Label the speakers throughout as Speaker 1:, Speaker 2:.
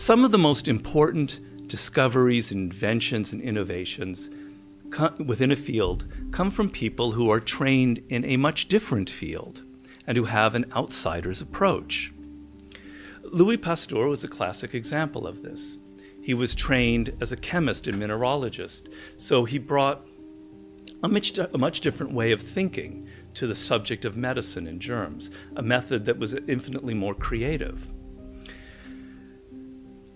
Speaker 1: Some of the most important discoveries, inventions, and innovations within a field come from people who are trained in a much different field and who have an outsider's approach. Louis Pasteur was a classic example of this. He was trained as a chemist and mineralogist, so he brought a much different way of thinking to the subject of medicine and germs, a method that was infinitely more creative.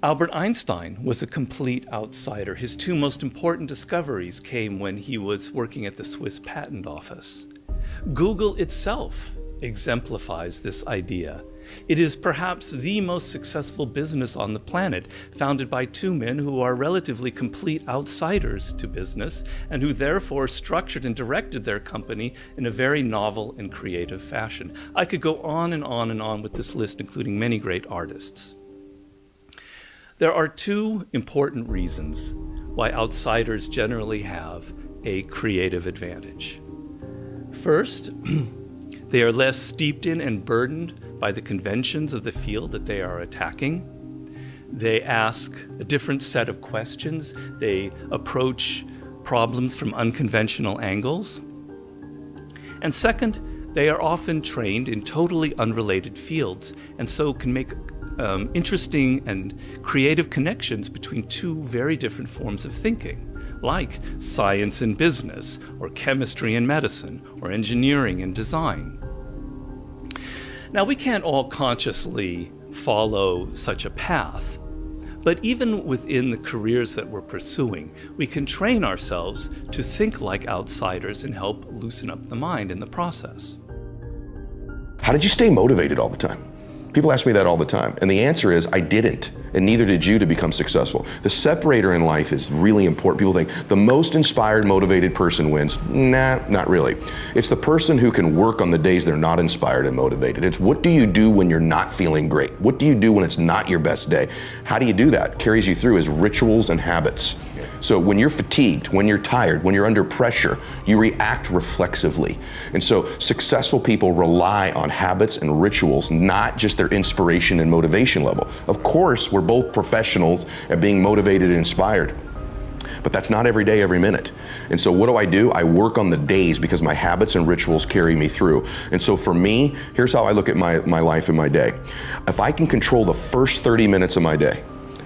Speaker 1: Albert Einstein was a complete outsider. His two most important discoveries came when he was working at the Swiss Patent Office. Google itself exemplifies this idea. It is perhaps the most successful business on the planet, founded by two men who are relatively complete outsiders to business and who therefore structured and directed their company in a very novel and creative fashion. I could go on and on and on with this list, including many great artists. There are two important reasons why outsiders generally have a creative advantage. First, they are less steeped in and burdened by the conventions of the field that they are attacking. They ask a different set of questions. They approach problems from unconventional angles. And second, they are often trained in totally unrelated fields and so can make interesting and creative connections between two very different forms of thinking, like science and business, or chemistry and medicine, or engineering and design. Now, we can't all consciously follow such a path, but even within the careers that we're pursuing, we can train ourselves to think like outsiders and help loosen up the mind in the process.
Speaker 2: How did you stay motivated all the time? People ask me that all the time, and the answer is I didn't, and neither did you to become successful. The separator in life is really important. People think the most inspired, motivated person wins. Nah, not really. It's the person who can work on the days they're not inspired and motivated. It's what do you do when you're not feeling great? What do you do when it's not your best day? How do you do that? Carries you through is rituals and habits. So when you're fatigued, when you're tired, when you're under pressure, you react reflexively. And so successful people rely on habits and rituals, not just their inspiration and motivation level. Of course, we're both professionals at being motivated and inspired, but that's not every day, every minute. And so what do? I work on the days because my habits and rituals carry me through. And so for me, here's how I look at my life and my day. If I can control the first 30 minutes of my day,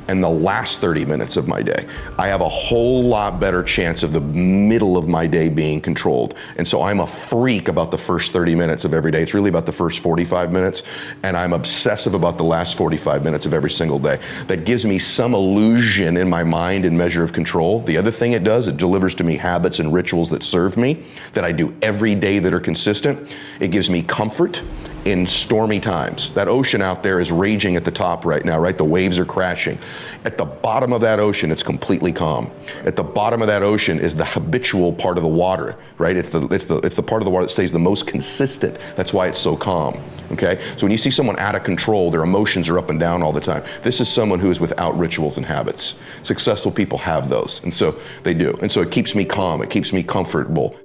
Speaker 2: and the last 30 minutes of my day, I have a whole lot better chance of the middle of my day being controlled. And so I'm a freak about the first 30 minutes of every day. It's really about the first 45 minutes, and I'm obsessive about the last 45 minutes of every single day. That gives me some illusion in my mind and measure of control. The other thing it does, it delivers to me habits and rituals that serve me, that I do every day that are consistent. It gives me comfort in stormy times. That ocean out there is raging at the top right now, right? The waves are crashing. At the bottom of that ocean, it's completely calm. At the bottom of that ocean is the habitual part of the water, right? It's the part of the water that stays the most consistent. That's why it's so calm, okay? So when you see someone out of control, their emotions are up and down all the time. This is someone who is without rituals and habits. Successful people have those, and so they do. And so it keeps me calm, it keeps me comfortable.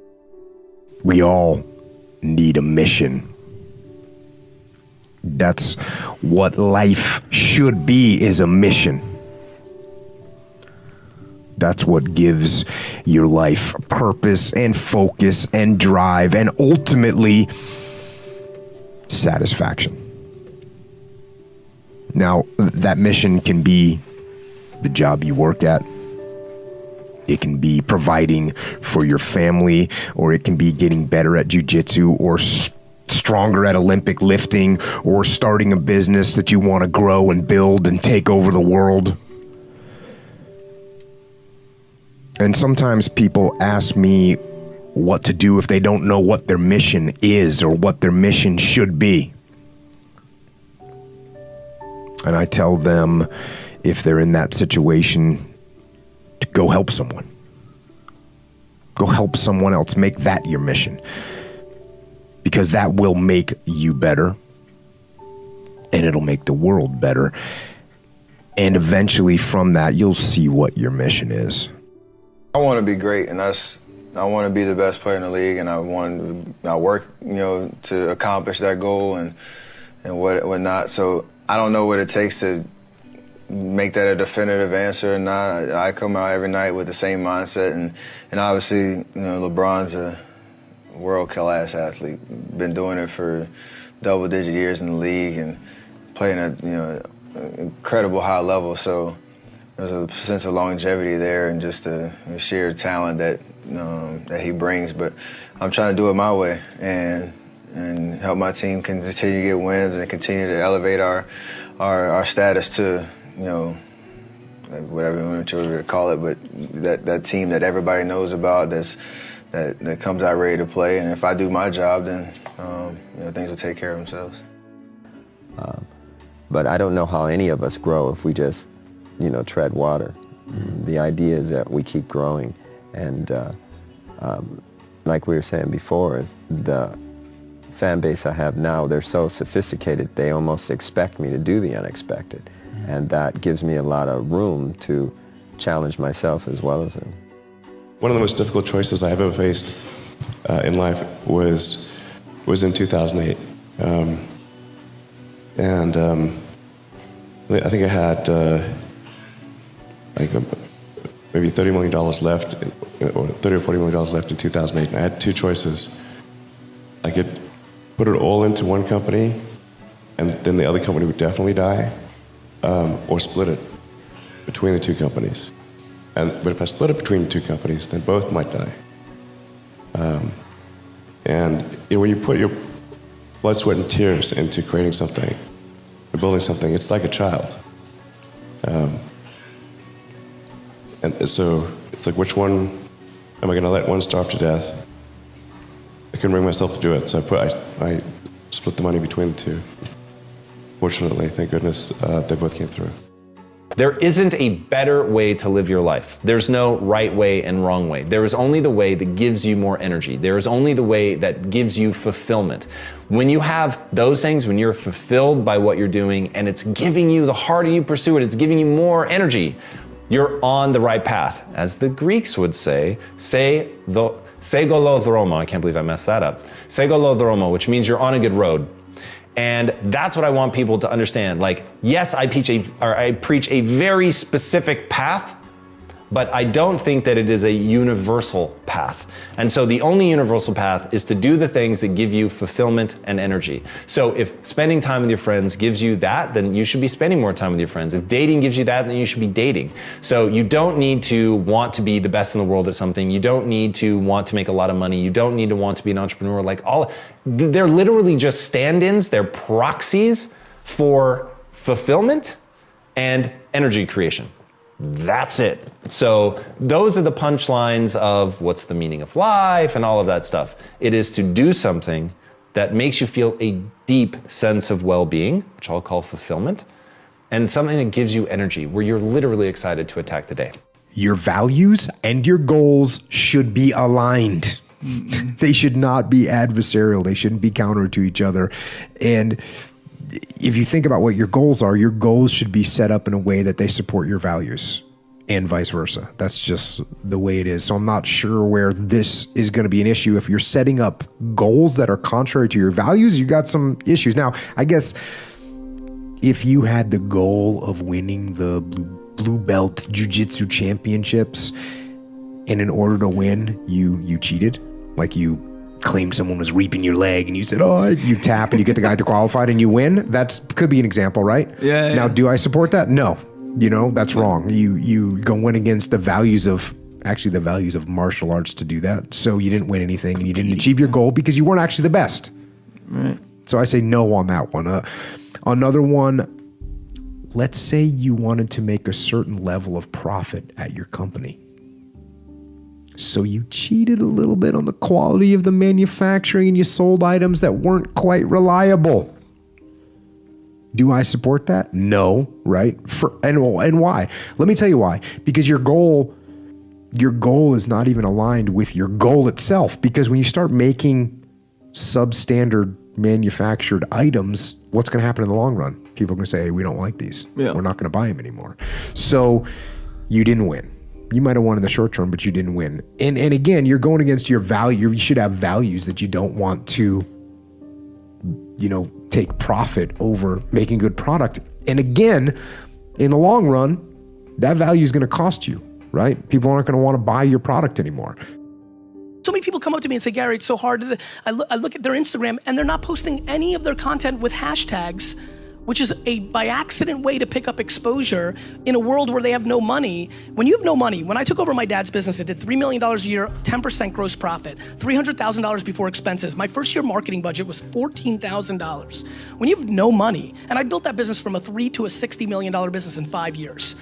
Speaker 3: We all need a mission. That's what life should be, is a mission. That's what gives your life purpose and focus and drive and ultimately satisfaction. Now, that mission can be the job you work at. It can be providing for your family, or it can be getting better at jiu-jitsu, or stronger at Olympic lifting, or starting a business that you want to grow and build and take over the world. And sometimes people ask me what to do if they don't know what their mission is or what their mission should be. And I tell them, if they're in that situation, to go help someone. Go help someone else. Make that your mission. Because that will make you better, and it'll make the world better. And eventually from that, you'll see what your mission is.
Speaker 4: I want to be great, and I want to be the best player in the league, and I work, to accomplish that goal and whatnot. So I don't know what it takes to make that a definitive answer or not. I come out every night with the same mindset, and obviously, LeBron's a world-class athlete. Been doing it for double-digit years in the league and playing at an incredible high level. So there's a sense of longevity there and just the sheer talent that he brings. But I'm trying to do it my way and help my team continue to get wins and continue to elevate our status to, whatever you want to call it, but that team that everybody knows about that comes out ready to play. And if I do my job, then things will take care of themselves.
Speaker 5: But I don't know how any of us grow if we just, tread water. The idea is that we keep growing. And like we were saying before, is the fan base I have now, they're so sophisticated, they almost expect me to do the unexpected. And that gives me a lot of room to challenge myself as well as them.
Speaker 6: One of the most difficult choices I have ever faced in life was in 2008. I think I had maybe $30 million left, or $30 or $40 million left in 2008. And I had two choices. I could put it all into one company, and then the other company would definitely die, or split it between the two companies. But if I split it between the two companies, then both might die. When you put your blood, sweat, and tears into creating something, or building something, it's like a child. And so it's like, which one am I going to let one starve to death? I couldn't bring myself to do it, so I split the money between the two. Fortunately, thank goodness, they both came through.
Speaker 7: There isn't a better way to live your life. There's no right way and wrong way. There is only the way that gives you more energy. There is only the way that gives you fulfillment. When you have those things, when you're fulfilled by what you're doing and it's giving you, the harder you pursue it, it's giving you more energy, you're on the right path. As the Greeks would say, segolodromo, I can't believe I messed that up. Segolodromo, which means you're on a good road. And that's what I want people to understand. Like, yes, I preach a very specific path, but I don't think that it is a universal path. And so the only universal path is to do the things that give you fulfillment and energy. So if spending time with your friends gives you that, then you should be spending more time with your friends. If dating gives you that, then you should be dating. So you don't need to want to be the best in the world at something. You don't need to want to make a lot of money. You don't need to want to be an entrepreneur. They're literally just stand-ins. They're proxies for fulfillment and energy creation. That's it. So those are the punchlines of what's the meaning of life and all of that stuff. It is to do something that makes you feel a deep sense of well-being, which I'll call fulfillment, and something that gives you energy, where you're literally excited to attack the day.
Speaker 3: Your values and your goals should be aligned. They should not be adversarial. They shouldn't be counter to each other. And if you think about what your goals are, your goals should be set up in a way that they support your values and vice versa. That's just the way it is. So I'm not sure where this is going to be an issue. If you're setting up goals that are contrary to your values, you got some issues. Now, I guess if you had the goal of winning the blue belt jiu-jitsu championships, and in order to win, you cheated, like you claimed someone was reaping your leg and you said, you tap and you get the guy to qualified and you win. That could be an example, right?
Speaker 8: Yeah.
Speaker 3: Now, do I support that? No. That's wrong. You go win against the values of martial arts to do that. So you didn't win anything and you didn't achieve your goal because you weren't actually the best.
Speaker 8: Right.
Speaker 3: So I say no on that one. Another one, let's say you wanted to make a certain level of profit at your company. So you cheated a little bit on the quality of the manufacturing and you sold items that weren't quite reliable. Do I support that? No, right? And why? Let me tell you why. Because your goal is not even aligned with your goal itself. Because when you start making substandard manufactured items, what's going to happen in the long run? People are going to say, hey, we don't like these.
Speaker 8: Yeah.
Speaker 3: We're not going to buy them anymore. So you didn't win. You might have won in the short term, but you didn't win. And again, you're going against your value. You should have values that you don't want to, take profit over making good product. And again, in the long run, that value is going to cost you, right? People aren't going to want to buy your product anymore.
Speaker 8: So many people come up to me and say, Gary, it's so hard. I look at their Instagram and they're not posting any of their content with hashtags, which is a by accident way to pick up exposure in a world where they have no money. When you have no money, when I took over my dad's business, it did $3 million a year, 10% gross profit, $300,000 before expenses. My first year marketing budget was $14,000. When you have no money, and I built that business from a $3 to a $60 million business in 5 years,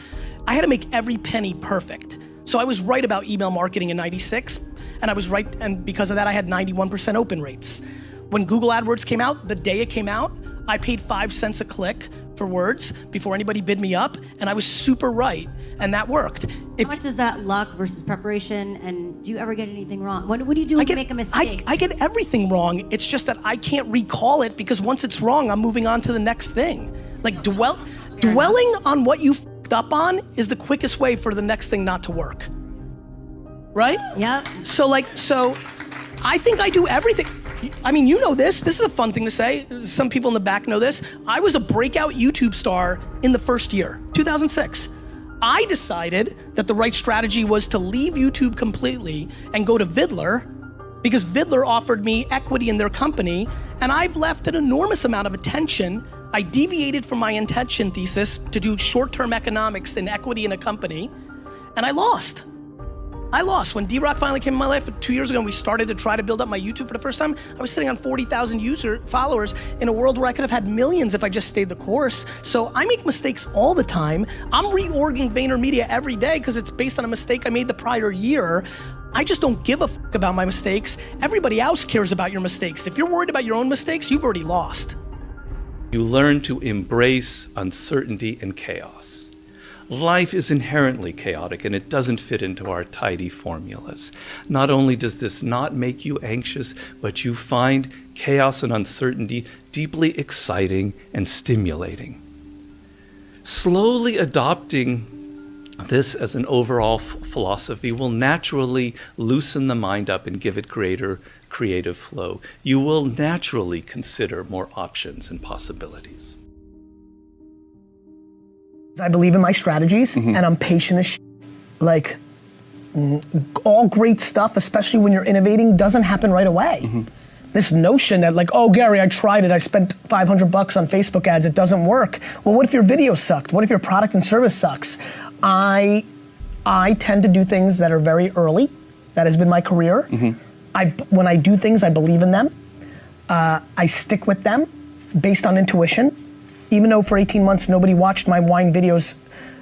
Speaker 8: I had to make every penny perfect. So I was right about email marketing in '96, and I was right, and because of that, I had 91% open rates. When Google AdWords came out, the day it came out, I paid 5 cents a click for words before anybody bid me up, and I was super right, and that worked.
Speaker 9: How much is that luck versus preparation, and do you ever get anything wrong? What do you do when you make a mistake?
Speaker 8: I get everything wrong. It's just that I can't recall it because once it's wrong, I'm moving on to the next thing. Like dwelling on what you f***ed up on is the quickest way for the next thing not to work. Right?
Speaker 9: Yep.
Speaker 8: So I think I do everything. I mean, you know this. This is a fun thing to say. Some people in the back know this. I was a breakout YouTube star in the first year, 2006. I decided that the right strategy was to leave YouTube completely and go to Vidler because Vidler offered me equity in their company, and I've left an enormous amount of attention. I deviated from my intention thesis to do short-term economics and equity in a company, and I lost. When D-Rock finally came in my life 2 years ago and we started to try to build up my YouTube for the first time, I was sitting on 40,000 followers in a world where I could have had millions if I just stayed the course. So I make mistakes all the time. I'm reorging VaynerMedia every day because it's based on a mistake I made the prior year. I just don't give a fuck about my mistakes. Everybody else cares about your mistakes. If you're worried about your own mistakes, you've already lost.
Speaker 1: You learn to embrace uncertainty and chaos. Life is inherently chaotic and it doesn't fit into our tidy formulas. Not only does this not make you anxious, but you find chaos and uncertainty deeply exciting and stimulating. Slowly adopting this as an overall philosophy will naturally loosen the mind up and give it greater creative flow. You will naturally consider more options and possibilities.
Speaker 8: I believe in my strategies and I'm patient as shit. Like, all great stuff, especially when you're innovating, doesn't happen right away. This notion that like, oh Gary, I tried it, I spent $500 on Facebook ads, it doesn't work. Well, what if your video sucked? What if your product and service sucks? I tend to do things that are very early. That has been my career. When I do things, I believe in them. I stick with them based on intuition. Even though for 18 months nobody watched my wine videos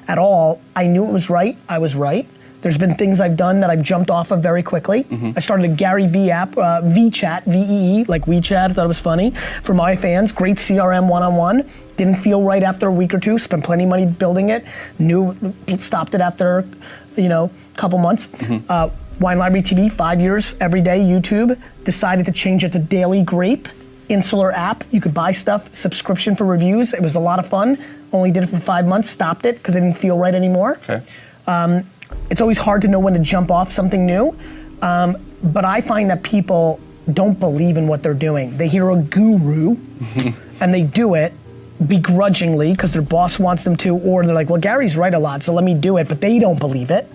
Speaker 8: at all, I knew it was right, I was right. There's been things I've done that I've jumped off of very quickly. I started a Gary V app, VChat, V-E-E, like WeChat, I thought it was funny, for my fans, great CRM one-on-one. Didn't feel right after a week or two, spent plenty of money building it, stopped it after, a couple months. Wine Library TV, 5 years, every day, YouTube. Decided to change it to Daily Grape. Insular app, you could buy stuff, subscription for reviews. It was a lot of fun. Only did it for 5 months, stopped it because it didn't feel right anymore. Okay. It's always hard to know when to jump off something new. But I find that people don't believe in what they're doing. They hear a guru and they do it begrudgingly because their boss wants them to, or they're like, well, Gary's right a lot, so let me do it, but they don't believe it.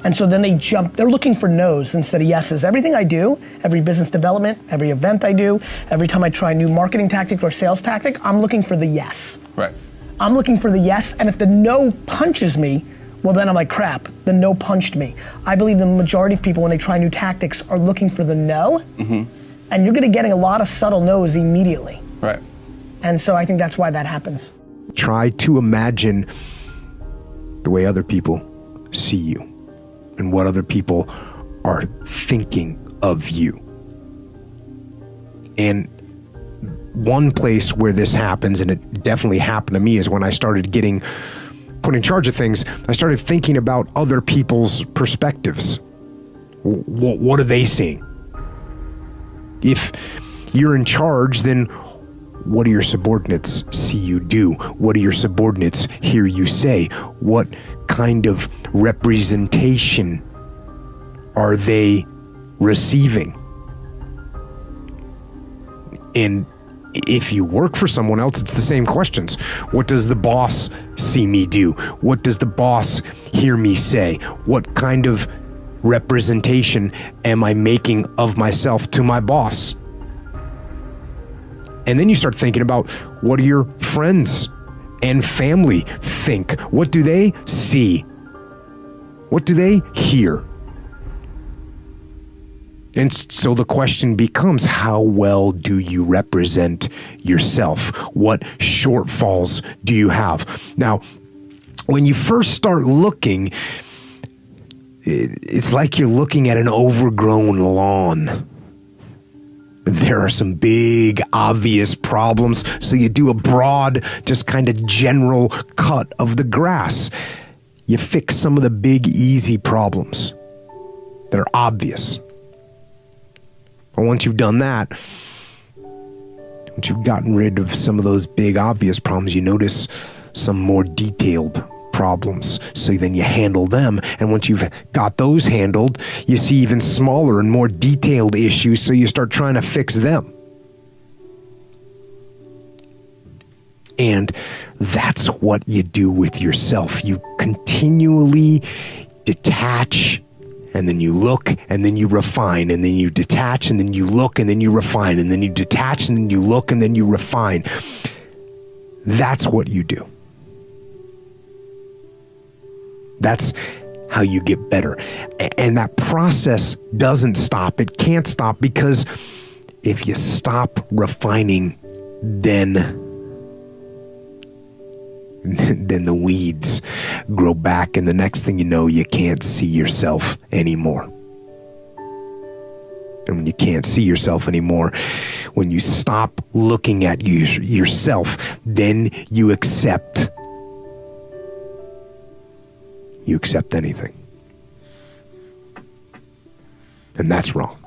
Speaker 8: And so then they're looking for no's instead of yeses. Everything I do, every business development, every event I do, every time I try a new marketing tactic or sales tactic, I'm looking for the yes.
Speaker 10: Right.
Speaker 8: I'm looking for the yes, and if the no punches me, well then I'm like, crap, the no punched me. I believe the majority of people when they try new tactics are looking for the no, and you're gonna getting a lot of subtle no's immediately.
Speaker 10: Right.
Speaker 8: And so I think that's why that happens.
Speaker 3: Try to imagine the way other people see you and what other people are thinking of you. And one place where this happens, and it definitely happened to me, is when I started getting put in charge of things, I started thinking about other people's perspectives. What are they seeing? If you're in charge, then what do your subordinates see you do? What do your subordinates hear you say? What kind of representation are they receiving? And If you work for someone else, it's the same questions. What does the boss see me do? What does the boss hear me say? What kind of representation am I making of myself to my boss? And then you start thinking about, what do your friends and family think? What do they see? What do they hear? And so the question becomes, how well do you represent yourself? What shortfalls do you have? Now, when you first start looking, it's like you're looking at an overgrown lawn. There are some big, obvious problems, so you do a broad, just kind of general cut of the grass. You fix some of the big, easy problems that are obvious. But once you've done that, once you've gotten rid of some of those big, obvious problems, you notice some more detailed problems. So then you handle them. And once you've got those handled, you see even smaller and more detailed issues, so you start trying to fix them. And that's what you do with yourself. You continually detach, and then you look, and then you refine, and then you detach, and then you look, and then you refine, and then you detach, and then you look, and then you refine. That's what you do. That's how you get better. And that process doesn't stop. It can't stop, because if you stop refining, then the weeds grow back, and the next thing you know, you can't see yourself anymore. And when you can't see yourself anymore, when you stop looking at yourself, then you accept anything. And that's wrong.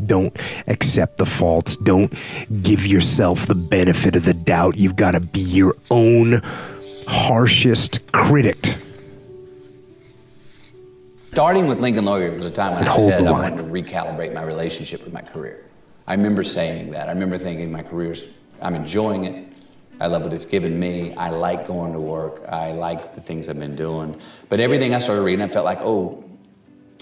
Speaker 3: Don't accept the faults. Don't give yourself the benefit of the doubt. You've got to be your own harshest critic.
Speaker 10: Starting with Lincoln Lawyer was a time when I said I wanted to recalibrate my relationship with my career. I remember saying that. I remember thinking I'm enjoying it. I love what it's given me. I like going to work. I like the things I've been doing. But everything I started reading, I felt like,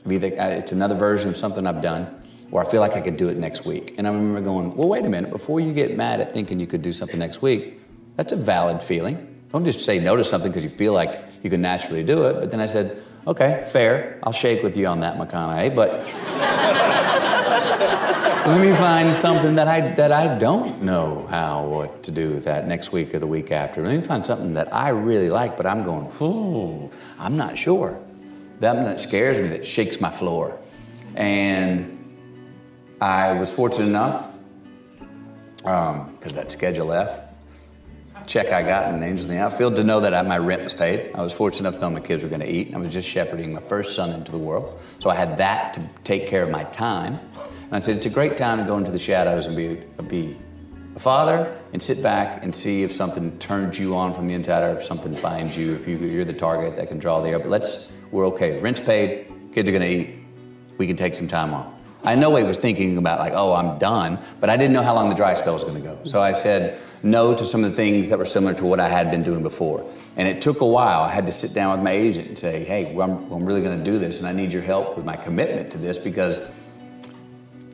Speaker 10: it's another version of something I've done, or I feel like I could do it next week. And I remember going, well, wait a minute, before you get mad at thinking you could do something next week, that's a valid feeling. Don't just say no to something because you feel like you can naturally do it. But then I said, okay, fair. I'll shake with you on that, McConaughey, but let me find something that I don't know what to do with that next week or the week after. Let me find something that I really like, but I'm going, I'm not sure. That scares me, that shakes my floor. And I was fortunate enough, because that Schedule F check I got in Angels in the Outfield, to know that my rent was paid. I was fortunate enough to know my kids were going to eat. I was just shepherding my first son into the world. So I had that to take care of my time. And I said, it's a great time to go into the shadows and be a father and sit back and see if something turns you on from the inside, or if something finds you, if you're the target that can draw the air. But we're okay. Rent's paid, kids are going to eat. We can take some time off. I know he was thinking about I'm done, but I didn't know how long the dry spell was going to go. So I said no to some of the things that were similar to what I had been doing before. And it took a while. I had to sit down with my agent and say, hey, I'm really going to do this, and I need your help with my commitment to this, because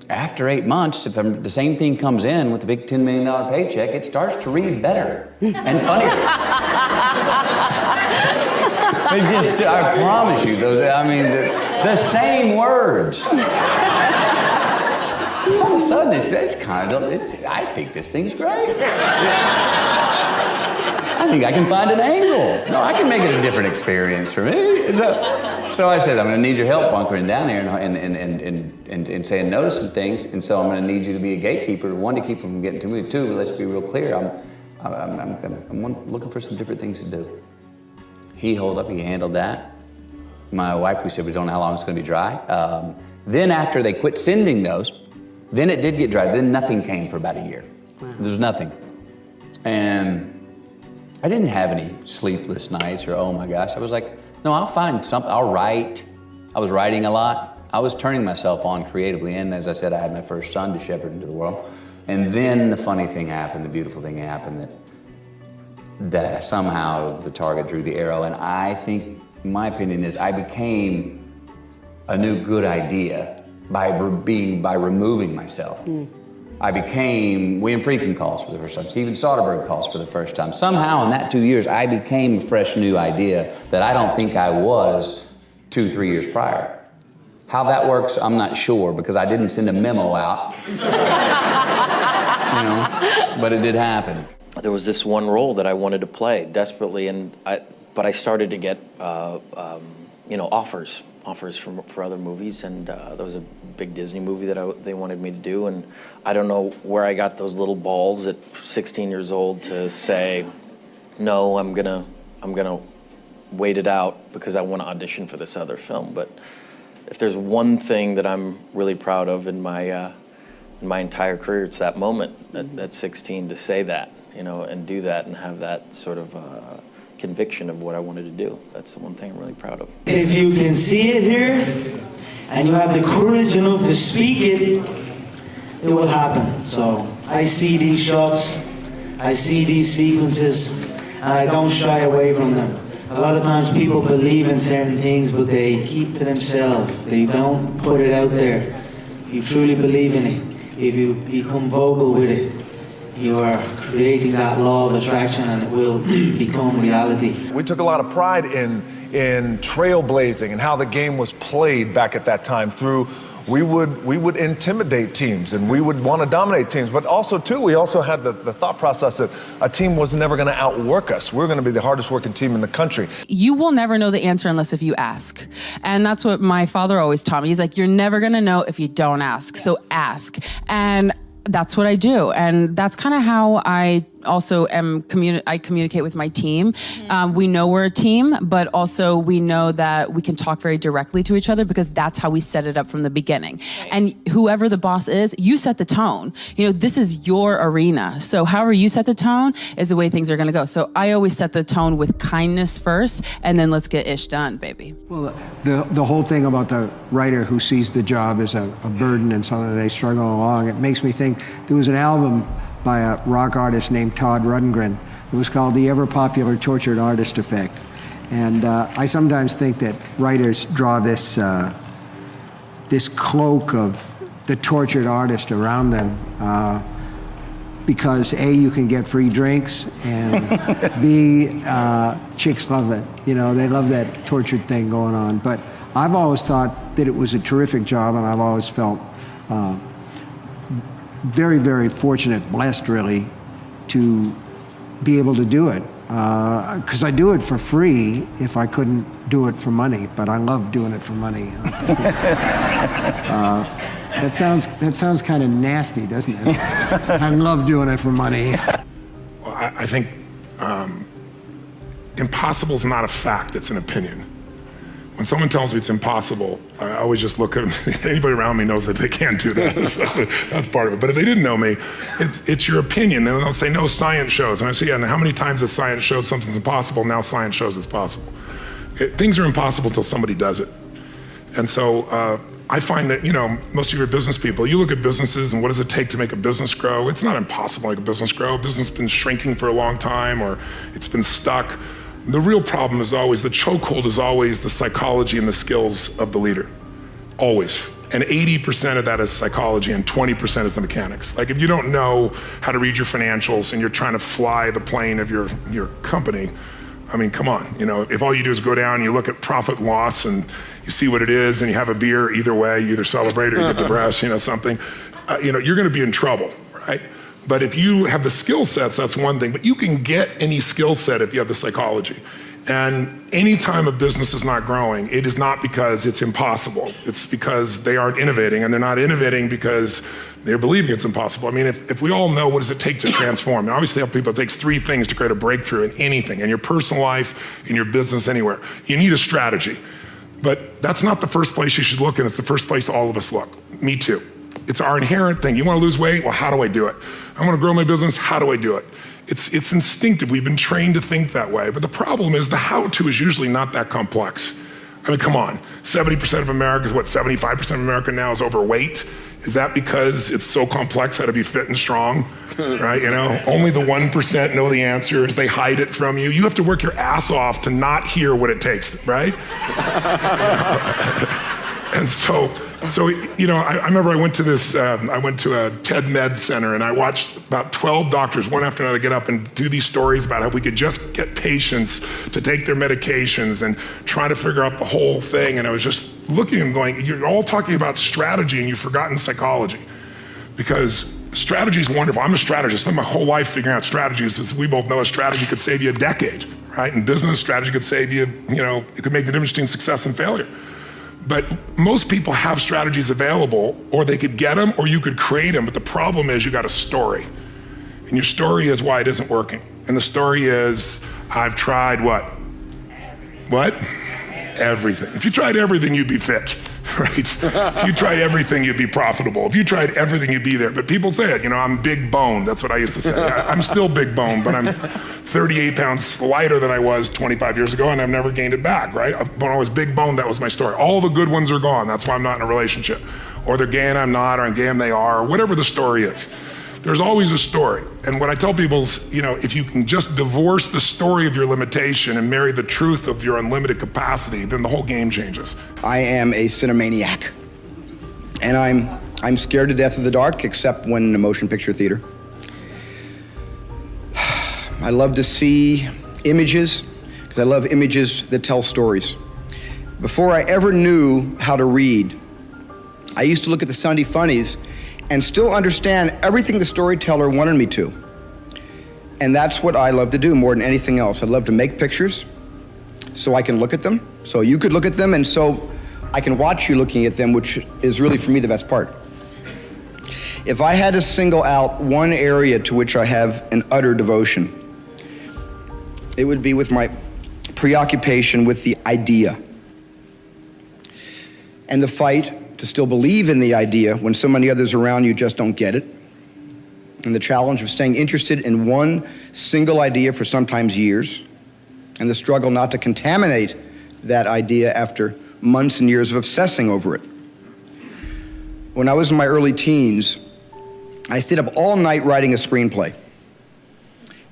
Speaker 10: after 8 months, if the same thing comes in with a big $10 million paycheck, it starts to read better and funnier. I promise you, the same words. All of a sudden, I think this thing's great. I think I can find an angle. No, I can make it a different experience for me. So I said, I'm going to need your help bunkering down here and saying no to some things. And so I'm going to need you to be a gatekeeper, one, to keep them from getting to me, two, but let's be real clear. I'm looking for some different things to do. He handled that. My wife, we said, we don't know how long it's going to be dry. Then after they quit sending those, then it did get dry. Then nothing came for about a year. Wow. There's nothing. And I didn't have any sleepless nights or, oh my gosh. I was like, no, I'll find something. I'll write. I was writing a lot. I was turning myself on creatively, and as I said, I had my first son to shepherd into the world. And then the funny thing happened, the beautiful thing happened, that somehow the target drew the arrow, and I think, my opinion is, I became a new good idea by removing myself. I became, William Friedkin calls for the first time, Steven Soderbergh calls for the first time. Somehow in that 2 years, I became a fresh new idea that I don't think I was 2-3 years prior. How that works, I'm not sure, because I didn't send a memo out. You know, but it did happen.
Speaker 11: There was this one role that I wanted to play desperately, but I started to get offers for other movies, and there was a big Disney movie that they wanted me to do, and I don't know where I got those little balls at 16 years old to say, no, I'm gonna wait it out because I want to audition for this other film. But if there's one thing that I'm really proud of in my entire career, it's that moment at 16 to say that, and do that and have that sort of conviction of what I wanted to do. That's the one thing I'm really proud of.
Speaker 12: If you can see it here, and you have the courage enough to speak it will happen. So I see these shots, I see these sequences, and I don't shy away from them. A lot of times people believe in certain things, but they keep to themselves. They don't put it out there. If you truly believe in it, if you become vocal with it, you are creating that law of attraction, and it will become reality.
Speaker 13: We took a lot of pride in trailblazing and how the game was played back at that time. We would intimidate teams, and we would want to dominate teams. But also, too, we also had the thought process that a team was never going to outwork us. We're going to be the hardest working team in the country.
Speaker 14: You will never know the answer unless if you ask. And that's what my father always taught me. He's like, you're never going to know if you don't ask. So ask. And that's what I do. And that's kind of how I also I communicate with my team. We know we're a team, but also we know that we can talk very directly to each other because that's how we set it up from the beginning. Right. And whoever the boss is, you set the tone. This is your arena. So however you set the tone is the way things are gonna go. So I always set the tone with kindness first, and then let's get ish done, baby.
Speaker 15: Well, the whole thing about the writer who sees the job as a burden and something they struggle along, it makes me think there was an album by a rock artist named Todd Rundgren. It was called The Ever Popular Tortured Artist Effect. And I sometimes think that writers draw this cloak of the tortured artist around them because A, you can get free drinks, and B, chicks love it. They love that tortured thing going on. But I've always thought that it was a terrific job, and I've always felt very, very fortunate, blessed really, to be able to do it. Because I do it for free if I couldn't do it for money, but I love doing it for money. That sounds kind of nasty, doesn't it? I love doing it for money.
Speaker 16: Well, I think impossible is not a fact, it's an opinion. When someone tells me it's impossible, I always just look at them. Anybody around me knows that they can't do that. So that's part of it. But if they didn't know me, it's your opinion. Then they'll say, no, science shows. And I say, yeah, and how many times has science showed something's impossible? Now science shows it's possible. Things are impossible until somebody does it. And so I find that, most of your business people, you look at businesses and what does it take to make a business grow? It's not impossible to make a business grow. A business has been shrinking for a long time, or it's been stuck. The real problem is always, the chokehold is always the psychology and the skills of the leader, always. And 80% of that is psychology and 20% is the mechanics. Like if you don't know how to read your financials and you're trying to fly the plane of your company, I mean, come on. If all you do is go down, you look at profit and loss and you see what it is and you have a beer, either way, you either celebrate or you get depressed, something, you're gonna be in trouble, right? But if you have the skill sets, that's one thing. But you can get any skill set if you have the psychology. And anytime a business is not growing, it is not because it's impossible. It's because they aren't innovating, and they're not innovating because they're believing it's impossible. I mean, if we all know what does it take to transform, I always tell people it takes 3 things to create a breakthrough in anything, in your personal life, in your business, anywhere. You need a strategy. But that's not the first place you should look, and it's the first place all of us look. Me too. It's our inherent thing. You want to lose weight? Well, how do I do it? I want to grow my business? How do I do it? It's instinctive. We've been trained to think that way. But the problem is the how-to is usually not that complex. I mean, come on. 70% of America is what, 75% of America now is overweight? Is that because it's so complex how to be fit and strong, right? You know, only the 1% know the answers. They hide it from you. You have to work your ass off to not hear what it takes, right? And so, you know, I remember I went to a TED Med Center, and I watched about 12 doctors, one after another, get up and do these stories about how we could just get patients to take their medications and try to figure out the whole thing. And I was just looking and going, you're all talking about strategy and you've forgotten psychology. Because strategy is wonderful. I'm a strategist. I spent my whole life figuring out strategies. As we both know, a strategy could save you a decade, right? In business, strategy could save you, you know, it could make the difference between success and failure. But most people have strategies available, or they could get them, or you could create them. But the problem is you got a story. And your story is why it isn't working. And the story is, I've tried what? What? Everything. If you tried everything, you'd be fit, right? If you tried everything, you'd be profitable. If you tried everything, you'd be there. But people say it, you know, I'm big boned. That's what I used to say. I'm still big boned, but I'm 38 pounds lighter than I was 25 years ago, and I've never gained it back, right? When I was big boned, that was my story. All the good ones are gone. That's why I'm not in a relationship. Or they're gay and I'm not, or I'm gay and they are, or whatever the story is. There's always a story. And what I tell people is, you know, if you can just divorce the story of your limitation and marry the truth of your unlimited capacity, then the whole game changes.
Speaker 17: I am a cinemaniac. And I'm scared to death of the dark, except when in a motion picture theater. I love to see images, because I love images that tell stories. Before I ever knew how to read, I used to look at the Sunday funnies and still understand everything the storyteller wanted me to. And that's what I love to do more than anything else. I love to make pictures so I can look at them, so you could look at them, and so I can watch you looking at them, which is really, for me, the best part. If I had to single out one area to which I have an utter devotion, it would be with my preoccupation with the idea and the fight to still believe in the idea when so many others around you just don't get it, and the challenge of staying interested in one single idea for sometimes years, and the struggle not to contaminate that idea after months and years of obsessing over it. When I was in my early teens, I stayed up all night writing a screenplay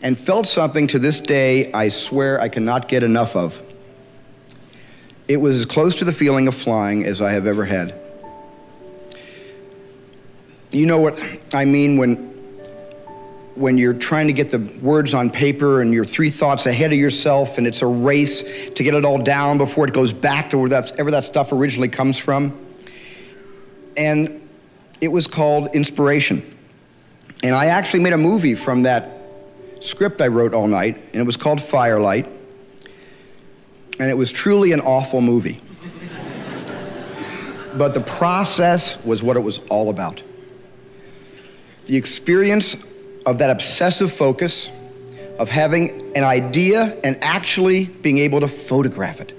Speaker 17: and felt something to this day I swear I cannot get enough of. It was as close to the feeling of flying as I have ever had. You know what I mean when you're trying to get the words on paper and you're 3 thoughts ahead of yourself, and it's a race to get it all down before it goes back to wherever that stuff originally comes from. And it was called inspiration. And I actually made a movie from that script I wrote all night, and it was called Firelight. And it was truly an awful movie. But the process was what it was all about. The experience of that obsessive focus, of having an idea and actually being able to photograph it.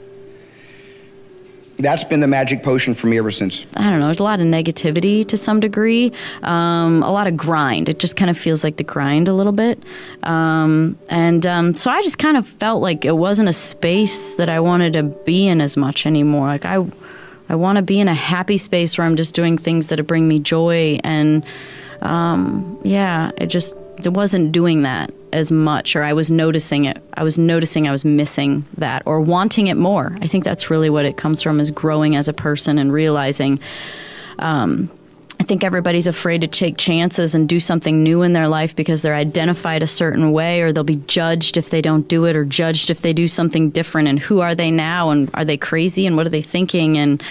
Speaker 17: That's been the magic potion for me ever since.
Speaker 18: I don't know, there's a lot of negativity to some degree, a lot of grind. It just kind of feels like the grind a little bit. So I just kind of felt like it wasn't a space that I wanted to be in as much anymore. Like I want to be in a happy space where I'm just doing things that bring me joy, and it wasn't doing that as much, or I was noticing it. I was noticing I was missing that or wanting it more. I think that's really what it comes from, is growing as a person and realizing, I think everybody's afraid to take chances and do something new in their life because they're identified a certain way, or they'll be judged if they don't do it, or judged if they do something different, and who are they now, and are they crazy, and what are they thinking? And,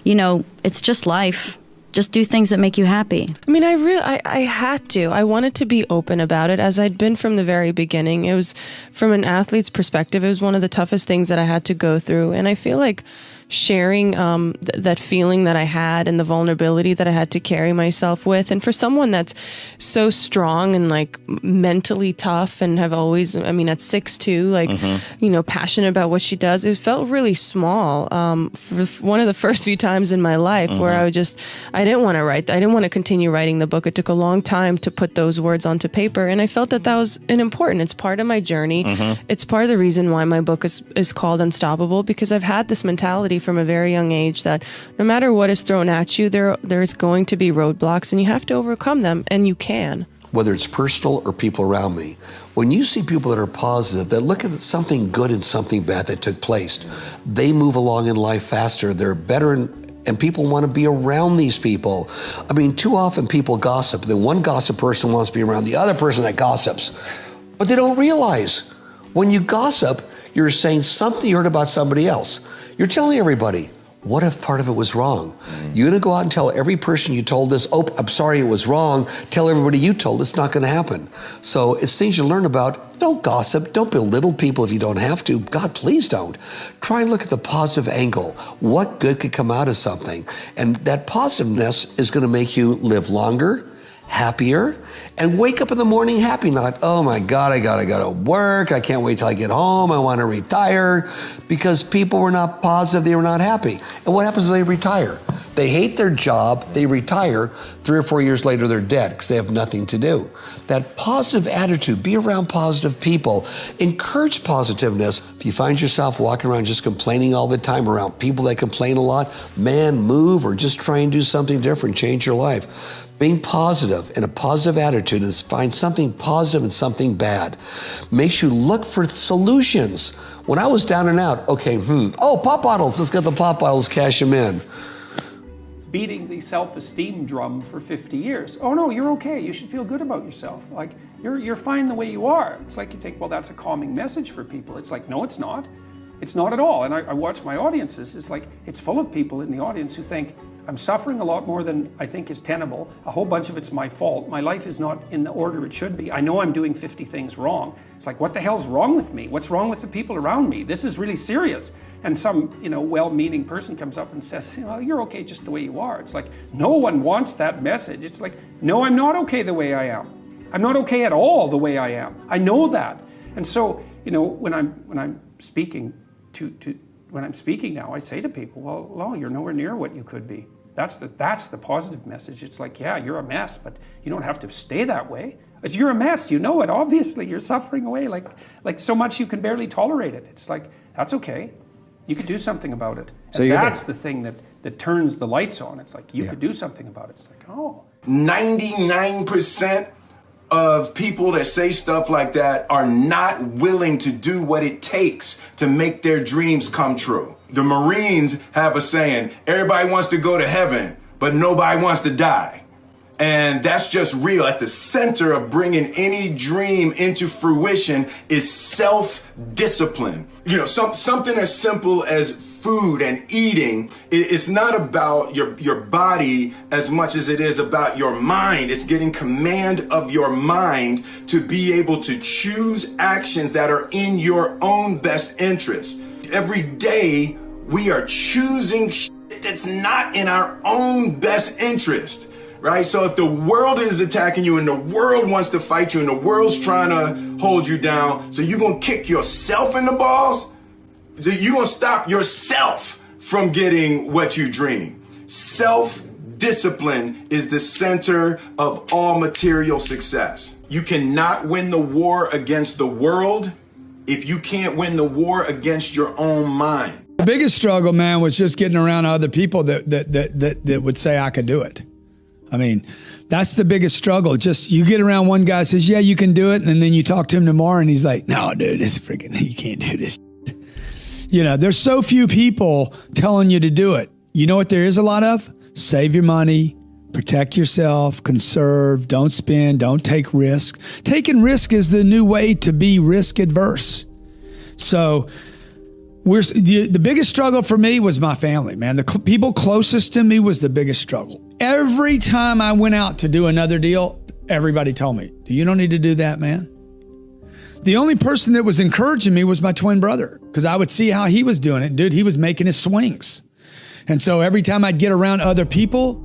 Speaker 18: you know, it's just life. Just do things that make you happy.
Speaker 19: I mean, I had to. I wanted to be open about it, as I'd been from the very beginning. It was, from an athlete's perspective, it was one of the toughest things that I had to go through. And I feel like sharing that feeling that I had and the vulnerability that I had to carry myself with. And for someone that's so strong and like mentally tough and have always, I mean, at 6'2", like, you know, passionate about what she does, it felt really small for one of the first few times in my life where I didn't want to write. I didn't want to continue writing the book. It took a long time to put those words onto paper. And I felt that was important. It's part of my journey. It's part of the reason why my book is called Unstoppable, because I've had this mentality from a very young age that no matter what is thrown at you, there's going to be roadblocks and you have to overcome them, and you can.
Speaker 20: Whether it's personal or people around me, when you see people that are positive, that look at something good and something bad that took place, they move along in life faster, they're better, and people want to be around these people. I mean, too often people gossip. Then one gossip person wants to be around the other person that gossips. But they don't realize when you gossip, you're saying something you heard about somebody else. You're telling everybody, what if part of it was wrong? You're gonna go out and tell every person you told this, oh, I'm sorry it was wrong. Tell everybody you told, it's not gonna happen. So it's things you learn about. Don't gossip, don't belittle people if you don't have to. God, please don't. Try and look at the positive angle. What good could come out of something? And that positiveness is gonna make you live longer, happier, and wake up in the morning happy, not, oh my God, I gotta go to work, I can't wait till I get home, I wanna retire, because people were not positive, they were not happy. And what happens when they retire? They hate their job, they retire, 3 or 4 years later they're dead because they have nothing to do. That positive attitude, be around positive people, encourage positiveness. If you find yourself walking around just complaining all the time around people that complain a lot, man, move or just try and do something different, change your life. Being positive and a positive attitude is find something positive and something bad. Makes you look for solutions. When I was down and out, okay, oh, pop bottles, let's get the pop bottles, cash them in.
Speaker 21: Beating the self-esteem drum for 50 years. Oh no, you're okay, you should feel good about yourself. Like, you're fine the way you are. It's like you think, well, that's a calming message for people. It's like, no, it's not. It's not at all. And I watch my audiences, it's like, it's full of people in the audience who think, I'm suffering a lot more than I think is tenable. A whole bunch of it's my fault. My life is not in the order it should be. I know I'm doing 50 things wrong. It's like, what the hell's wrong with me? What's wrong with the people around me? This is really serious. And some, well-meaning person comes up and says, you're okay just the way you are. It's like, no one wants that message. It's like, no, I'm not okay the way I am. I'm not okay at all the way I am. I know that. And so, when I'm speaking when I'm speaking now, I say to people, well, you're nowhere near what you could be. That's the positive message. It's like, yeah, you're a mess, but you don't have to stay that way. You're a mess, you know it, obviously. You're suffering away like so much you can barely tolerate it. It's like, that's okay. You can do something about it. And that's the thing that turns the lights on. It's like, you could do something about it. It's like, oh.
Speaker 22: 99% of people that say stuff like that are not willing to do what it takes to make their dreams come true. The Marines have a saying, everybody wants to go to heaven, but nobody wants to die. And that's just real. At the center of bringing any dream into fruition is self-discipline. Something as simple as food and eating, it's not about your body as much as it is about your mind. It's getting command of your mind to be able to choose actions that are in your own best interest. Every day, we are choosing shit that's not in our own best interest, right? So if the world is attacking you and the world wants to fight you and the world's trying to hold you down, so you're gonna kick yourself in the balls? So you're gonna stop yourself from getting what you dream. Self-discipline is the center of all material success. You cannot win the war against the world if you can't win the war against your own mind.
Speaker 23: The biggest struggle, man, was just getting around other people that would say I could do it. I mean, that's the biggest struggle. Just you get around one guy says, yeah, you can do it. And then you talk to him tomorrow and he's like, no, dude, this freaking, you can't do this. There's so few people telling you to do it. You know what there is a lot of? Save your money, protect yourself, conserve, don't spend, don't take risk. Taking risk is the new way to be risk adverse. So the biggest struggle for me was my family, man. The people closest to me was the biggest struggle. Every time I went out to do another deal, everybody told me, you don't need to do that, man. The only person that was encouraging me was my twin brother, because I would see how he was doing it. Dude, he was making his swings. And so every time I'd get around other people,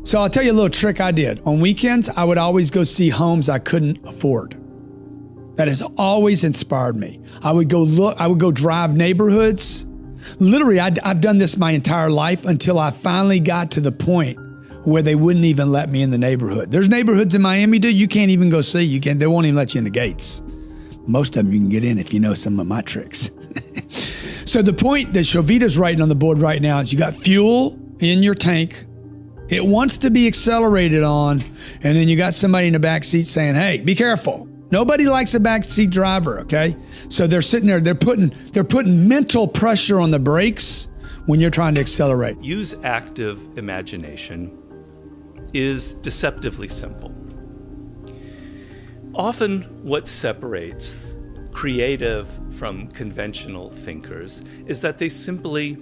Speaker 23: so I'll tell you a little trick I did. On weekends, I would always go see homes I couldn't afford. That has always inspired me. I would go drive neighborhoods. Literally, I've done this my entire life until I finally got to the point where they wouldn't even let me in the neighborhood. There's neighborhoods in Miami, dude, you can't even go see. They won't even let you in the gates. Most of them you can get in if you know some of my tricks. So the point that Shovita's writing on the board right now is you got fuel in your tank. It wants to be accelerated on, and then you got somebody in the back seat saying, hey, be careful. Nobody likes a backseat driver, okay? So they're sitting there, they're putting mental pressure on the brakes when you're trying to accelerate.
Speaker 1: Use active imagination is deceptively simple. Often what separates creative from conventional thinkers is that they simply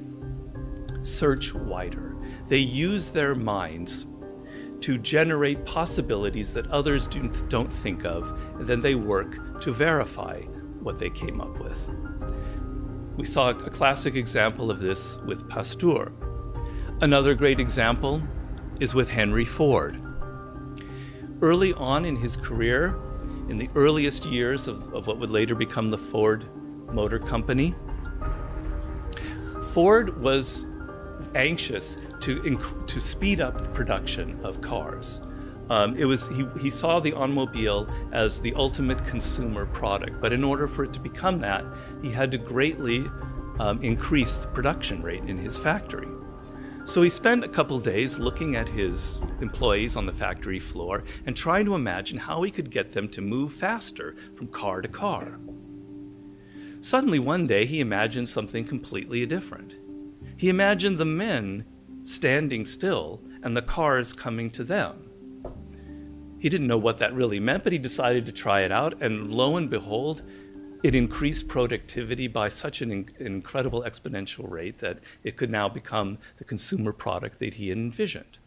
Speaker 1: search wider. They use their minds to generate possibilities that others don't think of, and then they work to verify what they came up with. We saw a classic example of this with Pasteur. Another great example is with Henry Ford. Early on in his career, in the earliest years of what would later become the Ford Motor Company, Ford was anxious to speed up the production of cars. He saw the automobile as the ultimate consumer product, but in order for it to become that, he had to greatly increase the production rate in his factory. So he spent a couple days looking at his employees on the factory floor and trying to imagine how he could get them to move faster from car to car. Suddenly one day he imagined something completely different. He imagined the men standing still and the cars coming to them. He didn't know what that really meant, but he decided to try it out, and lo and behold, it increased productivity by such an incredible exponential rate that it could now become the consumer product that he had envisioned.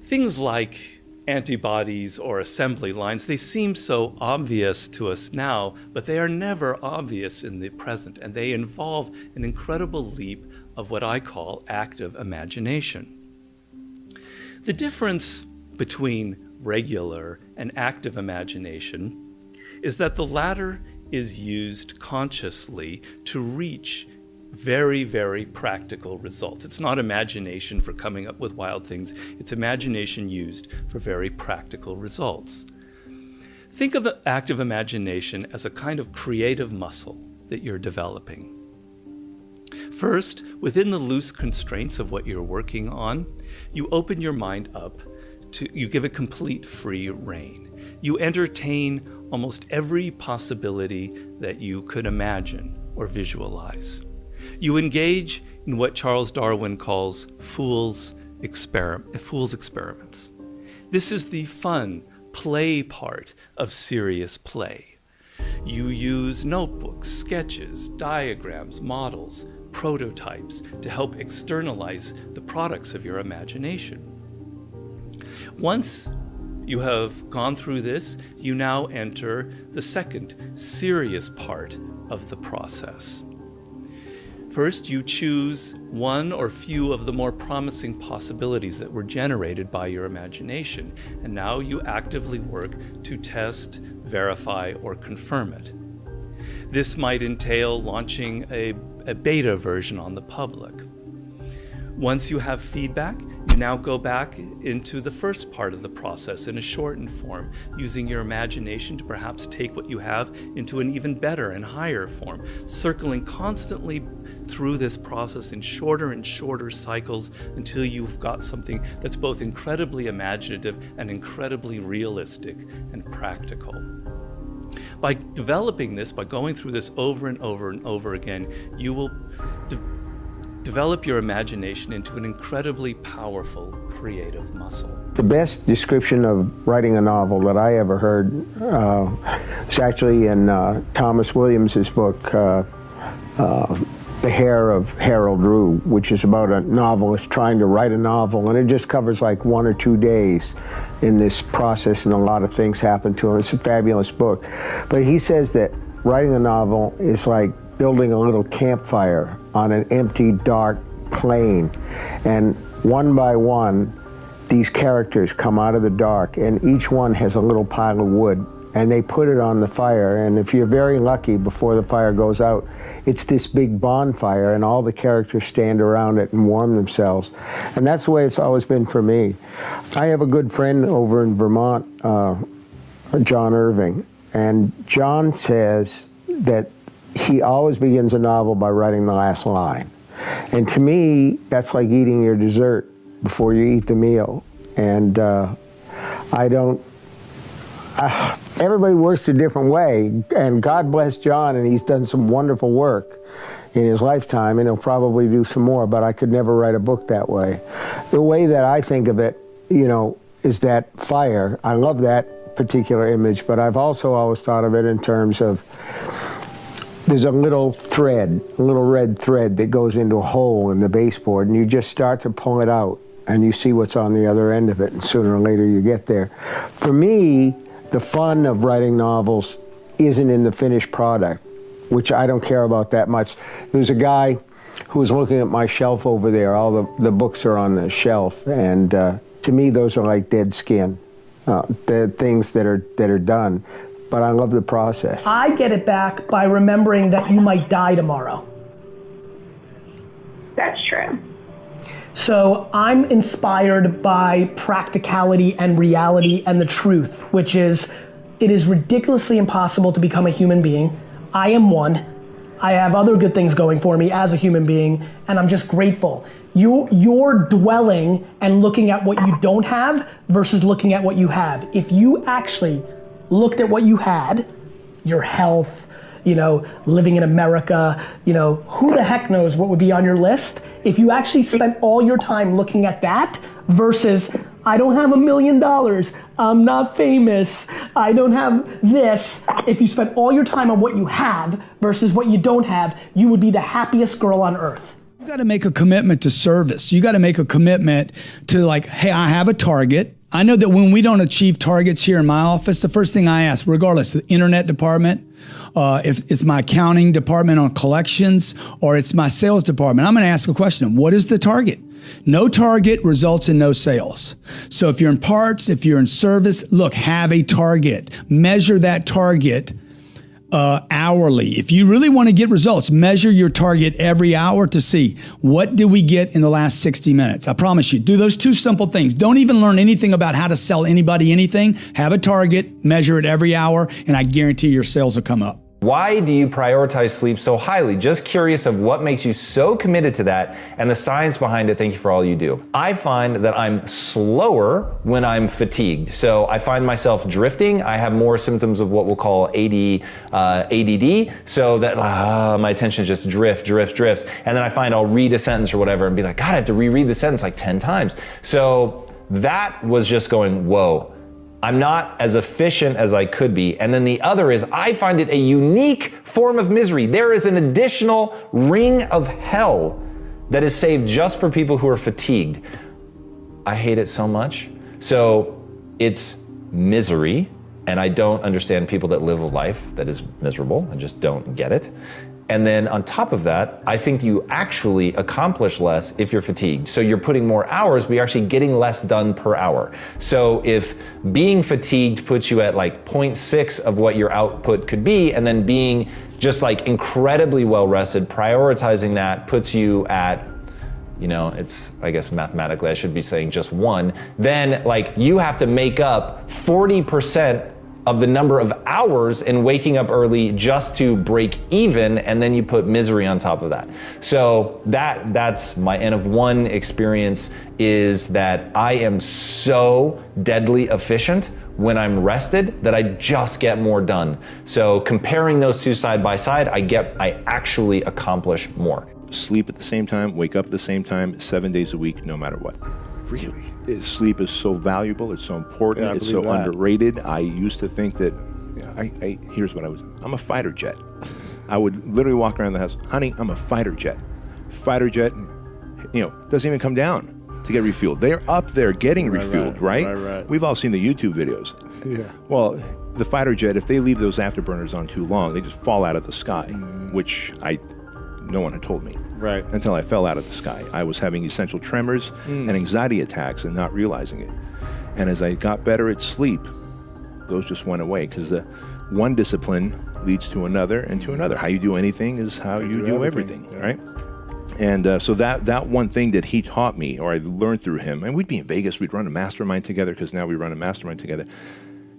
Speaker 1: Things like antibodies or assembly lines, they seem so obvious to us now, but they are never obvious in the present, and they involve an incredible leap of what I call active imagination. The difference between regular and active imagination is that the latter is used consciously to reach very, very practical results. It's not imagination for coming up with wild things, it's imagination used for very practical results. Think of active imagination as a kind of creative muscle that you're developing. First, within the loose constraints of what you're working on, you open your mind up you give it complete free rein. You entertain almost every possibility that you could imagine or visualize. You engage in what Charles Darwin calls fool's experiments. This is the fun, play part of serious play. You use notebooks, sketches, diagrams, models, prototypes to help externalize the products of your imagination. Once you have gone through this, you now enter the second serious part of the process. First, you choose one or few of the more promising possibilities that were generated by your imagination, and now you actively work to test, verify, or confirm it. This might entail launching a beta version on the public. Once you have feedback, you now go back into the first part of the process in a shortened form, using your imagination to perhaps take what you have into an even better and higher form, circling constantly through this process in shorter and shorter cycles until you've got something that's both incredibly imaginative and incredibly realistic and practical. By developing this, by going through this over and over and over again, you will develop your imagination into an incredibly powerful creative muscle.
Speaker 15: The best description of writing a novel that I ever heard was actually in Thomas Williams's book, The Hair of Harold Rue, which is about a novelist trying to write a novel, and it just covers like 1 or 2 days in this process, and a lot of things happen to him. It's a fabulous book. But he says that writing a novel is like building a little campfire on an empty, dark plain. And one by one, these characters come out of the dark, and each one has a little pile of wood, and they put it on the fire. And if you're very lucky, before the fire goes out, it's this big bonfire, and all the characters stand around it and warm themselves. And that's the way it's always been for me. I have a good friend over in Vermont, John Irving, and John says that he always begins a novel by writing the last line. And to me, that's like eating your dessert before you eat the meal. And everybody works a different way, and God bless John, and he's done some wonderful work in his lifetime, and he'll probably do some more, but I could never write a book that way. The way that I think of it, is that fire. I love that particular image, but I've also always thought of it in terms of there's a little thread, a little red thread that goes into a hole in the baseboard, and you just start to pull it out, and you see what's on the other end of it, and sooner or later you get there. For me, the fun of writing novels isn't in the finished product, which I don't care about that much. There's a guy who was looking at my shelf over there. All the books are on the shelf, and to me, those are like dead skin. The things that are done. But I love the process.
Speaker 8: I get it back by remembering that you might die tomorrow.
Speaker 2: That's true.
Speaker 8: So I'm inspired by practicality and reality and the truth, which is, it is ridiculously impossible to become a human being. I am one. I have other good things going for me as a human being, and I'm just grateful. You're dwelling and looking at what you don't have versus looking at what you have. If you actually looked at what you had, your health, living in America, who the heck knows what would be on your list? If you actually spent all your time looking at that versus, I don't have $1 million, I'm not famous, I don't have this. If you spent all your time on what you have versus what you don't have, you would be the happiest girl on earth.
Speaker 23: You got to make a commitment to service. You got to make a commitment to hey, I have a target. I know that when we don't achieve targets here in my office, the first thing I ask, regardless of the internet department, if it's my accounting department on collections, or it's my sales department, I'm going to ask a question. What is the target? No target results in no sales. So if you're in parts, if you're in service, look, have a target. Measure that target hourly. If you really want to get results, measure your target every hour to see what did we get in the last 60 minutes. I promise you, do those two simple things. Don't even learn anything about how to sell anybody anything. Have a target, measure it every hour, and I guarantee your sales will come up.
Speaker 7: Why do you prioritize sleep so highly? Just curious of what makes you so committed to that and the science behind it. Thank you for all you do. I find that I'm slower when I'm fatigued. So I find myself drifting. I have more symptoms of what we'll call ADD, so that my attention just drifts. And then I find I'll read a sentence or whatever and be like, God, I have to reread the sentence like 10 times. So that was just going, whoa. I'm not as efficient as I could be. And then the other is I find it a unique form of misery. There is an additional ring of hell that is saved just for people who are fatigued. I hate it so much. So it's misery, and I don't understand people that live a life that is miserable. I just don't get it. And then on top of that, I think you actually accomplish less if you're fatigued. So you're putting more hours, but you're actually getting less done per hour. So if being fatigued puts you at 0.6 of what your output could be, and then being just incredibly well rested, prioritizing that puts you at, it's, I guess mathematically I should be saying just 1, then you have to make up 40% of the number of hours in waking up early just to break even, and then you put misery on top of that. So that's my N of 1 experience, is that I am so deadly efficient when I'm rested that I just get more done. So comparing those two side by side, I actually accomplish more.
Speaker 4: Sleep at the same time, wake up at the same time, 7 days a week, no matter what. Really? Sleep is so valuable, it's so important, it's so underrated. I used to think that, here's what I'm a fighter jet. I would literally walk around the house, honey, I'm a fighter jet. Fighter jet, doesn't even come down to get refueled. They're up there getting refueled, right? We've all seen the YouTube videos. Yeah. Well, the fighter jet, if they leave those afterburners on too long, they just fall out of the sky, which no one had told me. Right. Until I fell out of the sky. I was having essential tremors and anxiety attacks and not realizing it. And as I got better at sleep, those just went away, because one discipline leads to another and to another. How you do anything is how you do everything, right? And so that one thing that he taught me, or I learned through him, and we'd be in Vegas, we'd run a mastermind together, because now we run a mastermind together.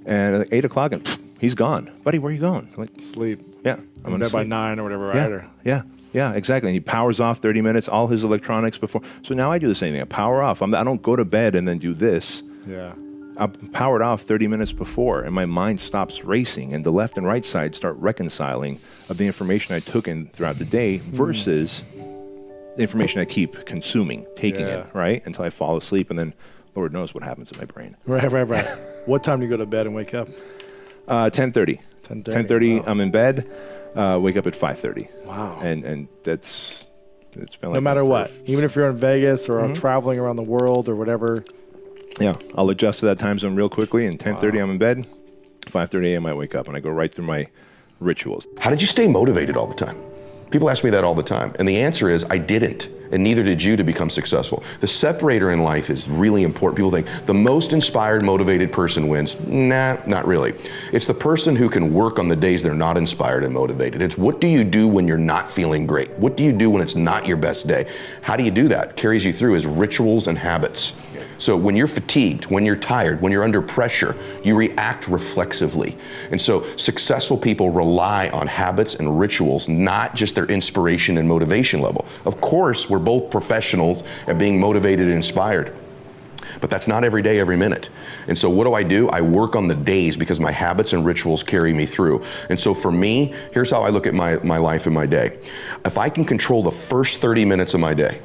Speaker 4: And at 8 o'clock, and He's gone. Buddy, where are you going? I'm like,
Speaker 2: sleep.
Speaker 4: Yeah.
Speaker 2: I'm in bed by 9 or whatever,
Speaker 4: yeah.
Speaker 2: right? Or,
Speaker 4: Yeah, exactly. And he powers off 30 minutes, all his electronics before. So now I do the same thing. I power off. I don't go to bed and then do this.
Speaker 2: yeah.
Speaker 4: I'm powered off 30 minutes before, and my mind stops racing, and the left and right side start reconciling of the information I took in throughout the day versus the information I keep consuming, taking it, right? Until I fall asleep, and then Lord knows what happens in my brain.
Speaker 2: Right. What time do you go to bed and wake up?
Speaker 4: 10:30. 10:30,
Speaker 2: Wow.
Speaker 4: I'm in bed, wake up at 5:30.
Speaker 2: Wow.
Speaker 4: And it's been like
Speaker 2: No matter
Speaker 4: that
Speaker 2: what, even if you're in Vegas or traveling around the world or whatever.
Speaker 4: Yeah, I'll adjust to that time zone real quickly, and 10:30 I'm in bed, 5:30 a.m. I wake up, and I go right through my rituals.
Speaker 5: How did you stay motivated all the time? People ask me that all the time, and the answer is I didn't, and neither did you to become successful. The separator in life is really important. People think the most inspired, motivated person wins. Nah, not really. It's the person who can work on the days they're not inspired and motivated. It's what do you do when you're not feeling great? What do you do when it's not your best day? How do you do that? Carries you through is rituals and habits. So when you're fatigued, when you're tired, when you're under pressure, you react reflexively. And so successful people rely on habits and rituals, not just their inspiration and motivation level. Of course, we're both professionals at being motivated and inspired, but that's not every day, every minute. And so what do? I work on the days because my habits and rituals carry me through. And so for me, here's how I look at my life and my day. If I can control the first 30 minutes of my day,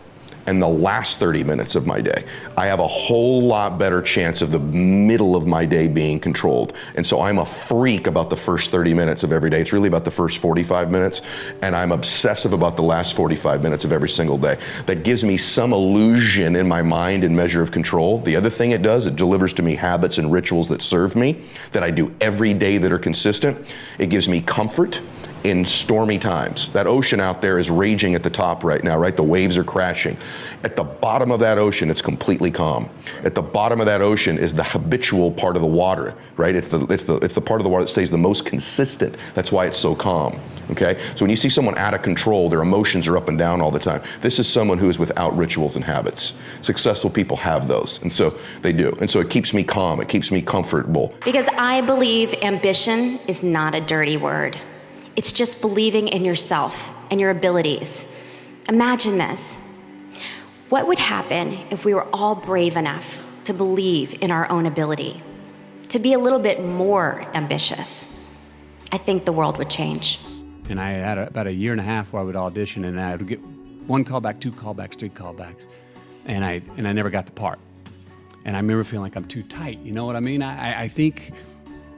Speaker 5: and the last 30 minutes of my day, I have a whole lot better chance of the middle of my day being controlled. And so I'm a freak about the first 30 minutes of every day. It's really about the first 45 minutes, and I'm obsessive about the last 45 minutes of every single day. That gives me some illusion in my mind and measure of control. The other thing it does, it delivers to me habits and rituals that serve me, that I do every day that are consistent. It gives me comfort in stormy times. That ocean out there is raging at the top right now, right? The waves are crashing. At the bottom of that ocean, it's completely calm. At the bottom of that ocean is the habitual part of the water, right? It's the part of the water that stays the most consistent. That's why it's so calm, okay? So when you see someone out of control, their emotions are up and down all the time. This is someone who is without rituals and habits. Successful people have those, and so they do. And so it keeps me calm, it keeps me comfortable.
Speaker 6: Because I believe ambition is not a dirty word. It's just believing in yourself and your abilities. Imagine this. What would happen if we were all brave enough to believe in our own ability, to be a little bit more ambitious? I think the world would change.
Speaker 24: And I had about a year and a half where I would audition, and I would get 1 callback, 2 callbacks, 3 callbacks, and I never got the part. And I remember feeling like I'm too tight. You know what I mean? I think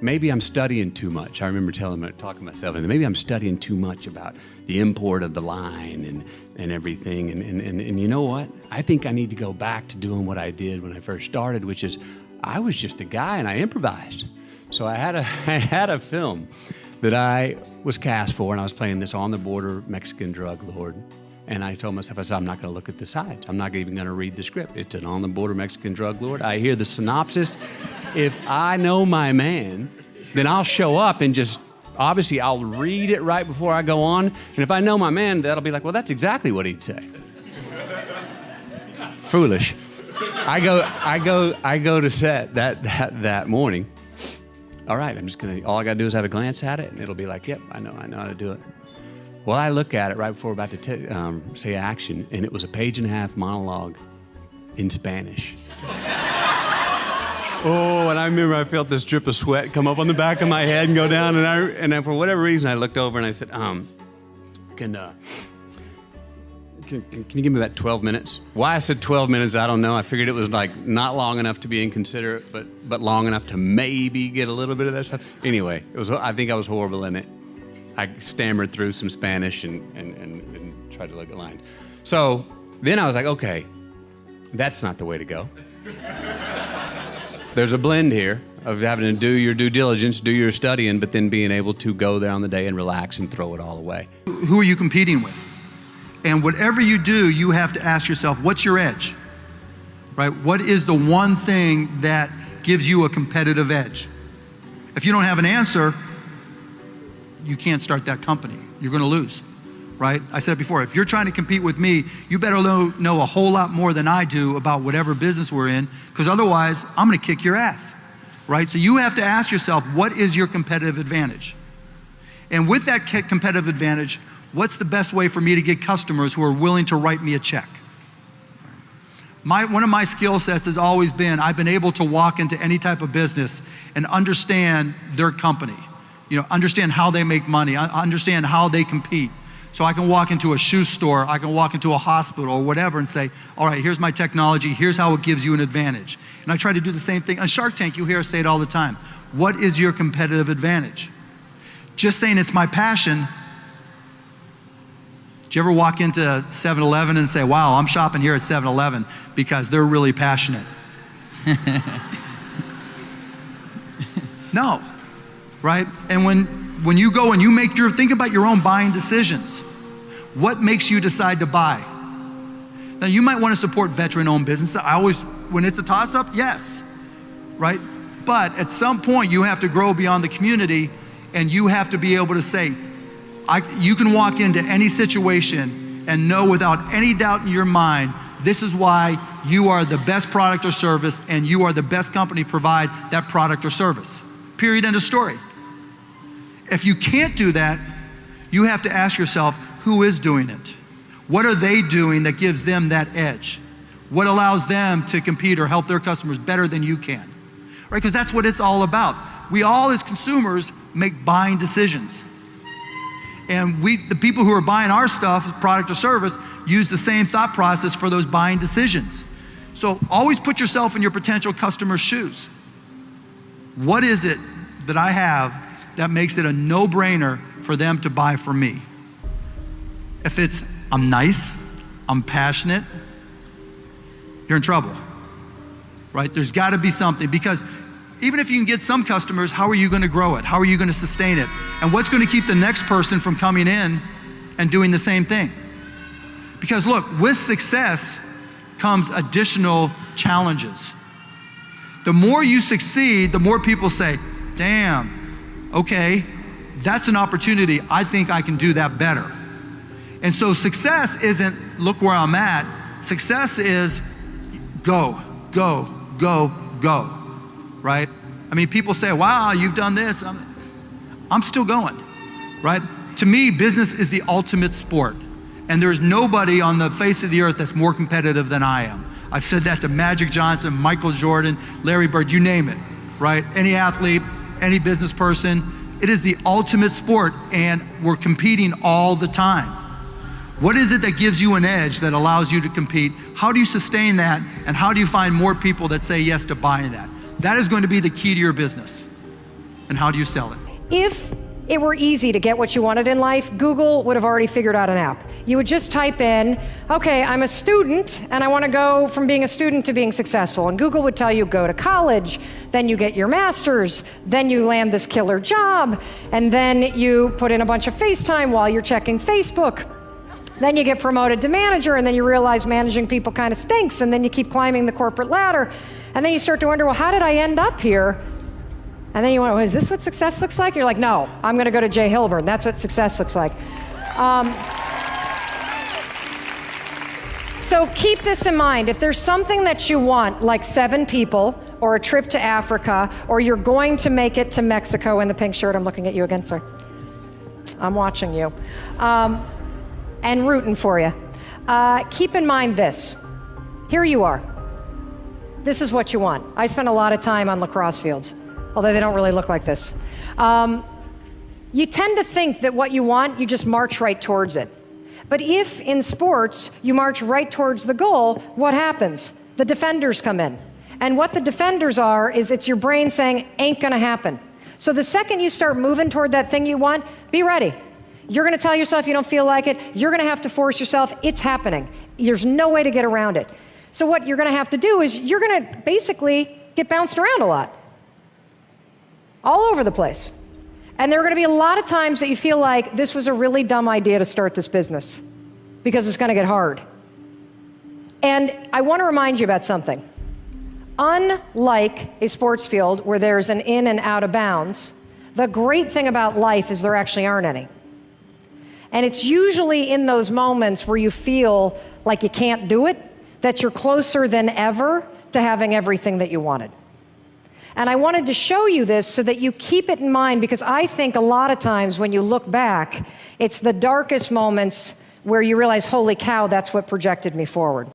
Speaker 24: maybe I'm studying too much. I remember talking to myself, and maybe I'm studying too much about the import of the line and everything. And you know what? I think I need to go back to doing what I did when I first started, which is I was just a guy and I improvised. So I had a film that I was cast for, and I was playing this on-the-border Mexican drug lord. And I told myself, I'm not going to look at the sides. I'm not even going to read the script. It's an on-the-border Mexican drug lord. I hear the synopsis. If I know my man, then I'll show up and just, obviously, I'll read it right before I go on. And if I know my man, that'll be like, well, that's exactly what he'd say. Foolish. I go to set that morning. All right, all I got to do is have a glance at it, and it'll be like, yep, I know how to do it. Well, I look at it right before we're about to say action, and it was a 1.5-page monologue in Spanish. Oh, and I remember I felt this drip of sweat come up on the back of my head and go down, and I, for whatever reason, I looked over and I said, can you give me about 12 minutes? Why I said 12 minutes, I don't know. I figured it was like not long enough to be inconsiderate, but long enough to maybe get a little bit of that stuff. Anyway, I think I was horrible in it. I stammered through some Spanish and tried to look at lines. So then I was like, okay, that's not the way to go. There's a blend here of having to do your due diligence, do your studying, but then being able to go there on the day and relax and throw it all away.
Speaker 25: Who are you competing with? And whatever you do, you have to ask yourself, what's your edge? Right? What is the one thing that gives you a competitive edge? If you don't have an answer, you can't start that company. You're going to lose, right? I said it before, if you're trying to compete with me, you better know a whole lot more than I do about whatever business we're in, because otherwise I'm going to kick your ass. right? So you have to ask yourself, what is your competitive advantage? And with that competitive advantage, what's the best way for me to get customers who are willing to write me a check? One of my skill sets has always been, I've been able to walk into any type of business and understand their company, understand how they make money, understand how they compete. So I can walk into a shoe store, I can walk into a hospital or whatever and say, all right, here's my technology, here's how it gives you an advantage. And I try to do the same thing. On Shark Tank, you hear us say it all the time. What is your competitive advantage? Just saying it's my passion. Did you ever walk into 7-Eleven and say, wow, I'm shopping here at 7-Eleven because they're really passionate? No, right? And when you go and you think about your own buying decisions. What makes you decide to buy? Now you might want to support veteran-owned businesses. When it's a toss-up, yes, right? But at some point you have to grow beyond the community and you have to be able to say, you can walk into any situation and know without any doubt in your mind, this is why you are the best product or service and you are the best company to provide that product or service. Period, end of story. If you can't do that, you have to ask yourself, who is doing it? What are they doing that gives them that edge? What allows them to compete or help their customers better than you can? Right, because that's what it's all about. We all as consumers make buying decisions. And the people who are buying our stuff, product or service, use the same thought process for those buying decisions. So always put yourself in your potential customer's shoes. What is it that I have that makes it a no-brainer for them to buy from me? If it's, I'm nice, I'm passionate, you're in trouble, right? There's gotta be something, because even if you can get some customers, how are you gonna grow it? How are you gonna sustain it? And what's gonna keep the next person from coming in and doing the same thing? Because look, with success comes additional challenges. The more you succeed, the more people say, damn, okay, that's an opportunity. I think I can do that better. And so success isn't, look where I'm at. Success is go, go, go, go, right? I mean, people say, wow, you've done this. I'm still going, right? To me, business is the ultimate sport. And there's nobody on the face of the earth that's more competitive than I am. I've said that to Magic Johnson, Michael Jordan, Larry Bird, you name it, right? Any athlete, any business person. It is the ultimate sport, and we're competing all the time. What is it that gives you an edge that allows you to compete? How do you sustain that? And how do you find more people that say yes to buying that? That is going to be the key to your business. And how do you sell it?
Speaker 3: If it were easy to get what you wanted in life, Google would have already figured out an app. You would just type in, okay, I'm a student and I want to go from being a student to being successful. And Google would tell you, go to college, then you get your master's, then you land this killer job, and then you put in a bunch of FaceTime while you're checking Facebook. Then you get promoted to manager, and then you realize managing people kind of stinks, and then you keep climbing the corporate ladder. And then you start to wonder, well, how did I end up here? And then you wonder, well, is this what success looks like? You're like, no, I'm going to go to Jay Hilburn. That's what success looks like. So keep this in mind. If there's something that you want, like 7 people, or a trip to Africa, or you're going to make it to Mexico in the pink shirt, I'm looking at you again, sorry. I'm watching you. And rooting for you. Keep in mind this. Here you are. This is what you want. I spend a lot of time on lacrosse fields, although they don't really look like this. You tend to think that what you want, you just march right towards it. But if in sports you march right towards the goal, what happens? The defenders come in. And what the defenders are is it's your brain saying, ain't gonna happen. So the second you start moving toward that thing you want, be ready. You're gonna tell yourself you don't feel like it. You're gonna have to force yourself. It's happening. There's no way to get around it. So what you're gonna have to do is you're gonna basically get bounced around a lot. All over the place. And there are gonna be a lot of times that you feel like this was a really dumb idea to start this business because it's gonna get hard. And I wanna remind you about something. Unlike a sports field where there's an in and out of bounds, the great thing about life is there actually aren't any. And it's usually in those moments where you feel like you can't do it, that you're closer than ever to having everything that you wanted. And I wanted to show you this so that you keep it in mind, because I think a lot of times when you look back, it's the darkest moments where you realize, holy cow, that's what projected me forward.